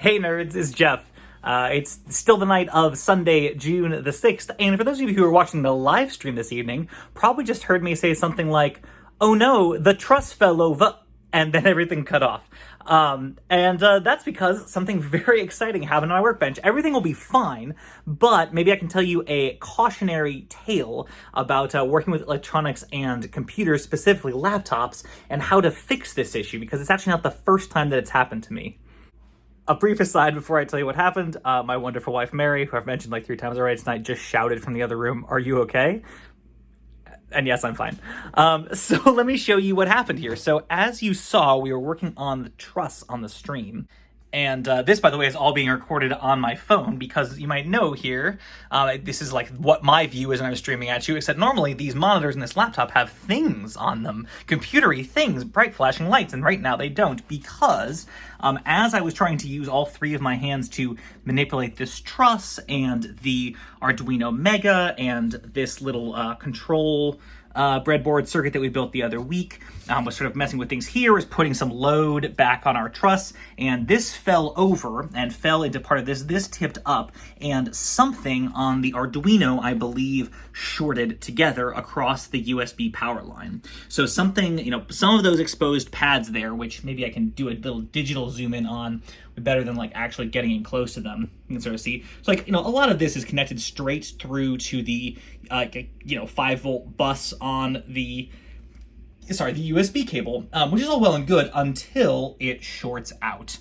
Hey nerds, it's Jeff. It's still the night of Sunday, June the 6th, and for those of you who are watching the live stream this evening, probably just heard me say something like, "Oh no, the truss fell over," and then everything cut off. That's because something very exciting happened on my workbench. Everything will be fine, but maybe I can tell you a cautionary tale about working with electronics and computers, specifically laptops, and how to fix this issue, because it's actually not the first time that it's happened to me. A brief aside before I tell you what happened, my wonderful wife, Mary, who I've mentioned like 3 times already tonight, just shouted from the other room, "Are you okay?" And yes, I'm fine. So let me show you what happened here. So as you saw, we were working on the truss on the stream. And this, by the way, is all being recorded on my phone because you might know here, this is like what my view is when I'm streaming at you, except normally these monitors in this laptop have things on them, computery things, bright flashing lights, and right now they don't because as I was trying to use all 3 of my hands to manipulate this truss and the Arduino Mega and this little control breadboard circuit that we built the other week, was sort of messing with things here, was putting some load back on our truss, and this fell over and fell into part of this. This tipped up, and something on the Arduino, I believe, shorted together across the USB power line. So something, some of those exposed pads there, which maybe I can do a little digital zoom in on, better than like actually getting in close to them. You can sort of see. So like, a lot of this is connected straight through to the 5-volt bus on the USB cable, which is all well and good until it shorts out.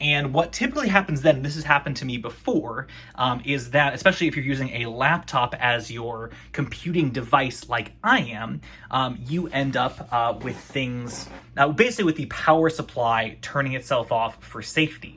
And what typically happens then, this has happened to me before, is that, especially if you're using a laptop as your computing device like I am, you end up with things, basically with the power supply turning itself off for safety.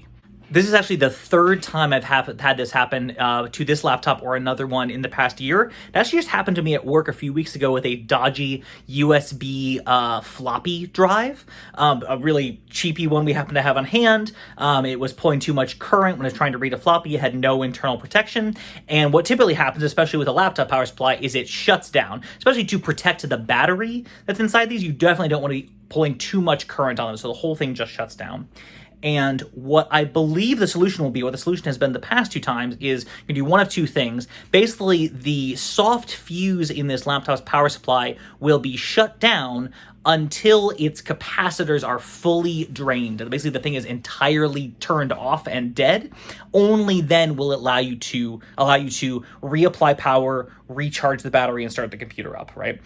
This is actually the 3rd time I've had this happen to this laptop or another one in the past year. It actually just happened to me at work a few weeks ago with a dodgy USB floppy drive, a really cheapy one we happen to have on hand. It was pulling too much current when I was trying to read a floppy. It had no internal protection. And what typically happens, especially with a laptop power supply, is it shuts down, especially to protect the battery that's inside these. You definitely don't want to be pulling too much current on them, so the whole thing just shuts down. And what I believe the solution will be, what the solution has been the past 2 times, is you can do one of 2 things. Basically, the soft fuse in this laptop's power supply will be shut down until its capacitors are fully drained. Basically, the thing is entirely turned off and dead. Only then will it allow you to reapply power, recharge the battery, and start the computer up, right?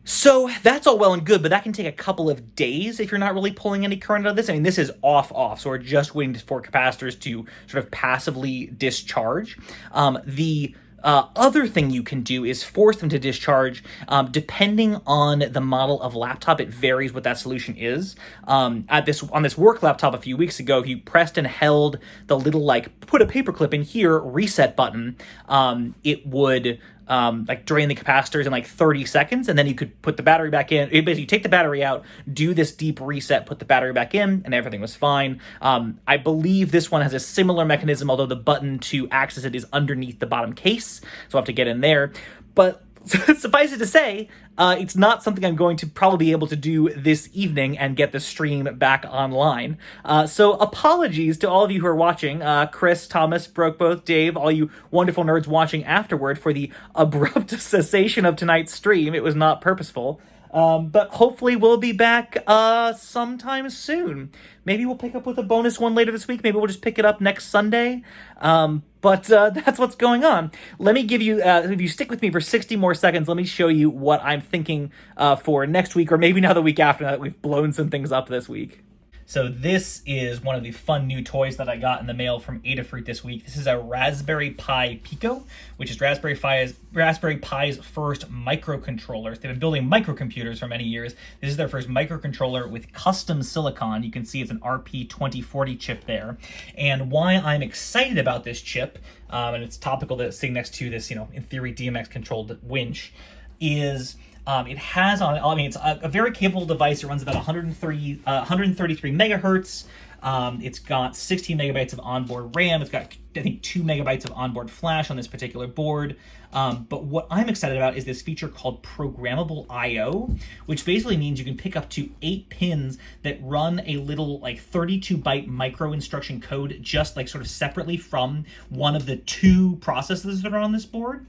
So that's all well and good, but that can take a couple of days if you're not really pulling any current out of this. I mean, this is off, so we're just waiting for capacitors to sort of passively discharge. The other thing you can do is force them to discharge. Depending on the model of laptop, it varies what that solution is. On this work laptop a few weeks ago, if you pressed and held the little, put a paperclip in here, reset button, it would drain the capacitors in 30 seconds, and then you could put the battery back in. You basically take the battery out, do this deep reset, put the battery back in, and everything was fine. I believe this one has a similar mechanism, although the button to access it is underneath the bottom case, so I'll have to get in there. But suffice it to say, it's not something I'm going to probably be able to do this evening and get the stream back online. So apologies to all of you who are watching, Chris, Thomas, Brokeboth, Dave, all you wonderful nerds watching afterward for the abrupt cessation of tonight's stream. It was not purposeful. But hopefully we'll be back sometime soon. Maybe we'll pick up with a bonus one later this week. Maybe we'll just pick it up next Sunday. But that's what's going on. Let me give you, if you stick with me for 60 more seconds, let me show you what I'm thinking for next week, or maybe now the week after, now that we've blown some things up this week. So this is one of the fun new toys that I got in the mail from Adafruit this week. This is a Raspberry Pi Pico, which is Raspberry Pi's first microcontroller. They've been building microcomputers for many years. This is their first microcontroller with custom silicon. You can see it's an RP2040 chip there. And why I'm excited about this chip, and it's topical that it's sitting next to this, in theory, DMX-controlled winch, is it has it's a very capable device. It runs about 133 megahertz. It's got 16 megabytes of onboard RAM. It's got I think 2 megabytes of onboard flash on this particular board. But what I'm excited about is this feature called Programmable I/O, which basically means you can pick up to 8 pins that run a little like 32-byte micro instruction code just like sort of separately from one of the 2 processes that are on this board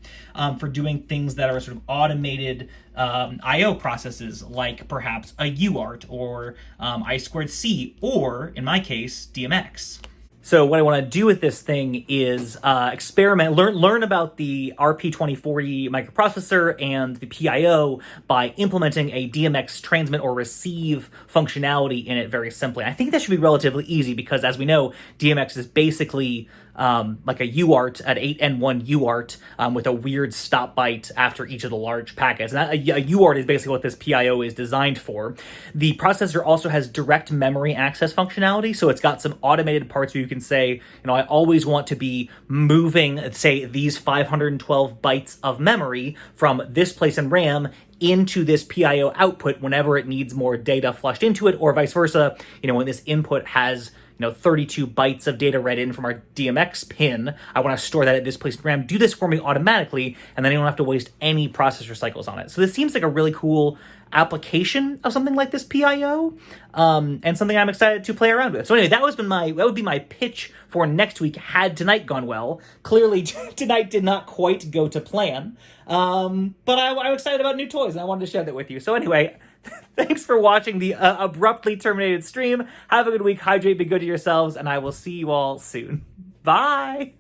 for doing things that are sort of automated I/O processes, like perhaps a UART or I2C, or in my case, DMX. So what I want to do with this thing is experiment, learn about the RP2040 microprocessor and the PIO by implementing a DMX transmit or receive functionality in it very simply. I think that should be relatively easy because, as we know, DMX is basically like a UART at 8N1 UART with a weird stop byte after each of the large packets. And a UART is basically what this PIO is designed for. The processor also has direct memory access functionality, so it's got some automated parts where you can say, I always want to be moving, say, these 512 bytes of memory from this place in RAM into this PIO output whenever it needs more data flushed into it, or vice versa. When this input has 32 bytes of data read in from our DMX pin, I want to store that at this place in RAM. Do this for me automatically, and then I don't have to waste any processor cycles on it. So this seems like a really cool application of something like this PIO, and something I'm excited to play around with. So anyway, that would be my pitch for next week had tonight gone well. Clearly, tonight did not quite go to plan, but I'm excited about new toys, and I wanted to share that with you. So anyway, thanks for watching the abruptly terminated stream. Have a good week, hydrate, be good to yourselves, and I will see you all soon. Bye!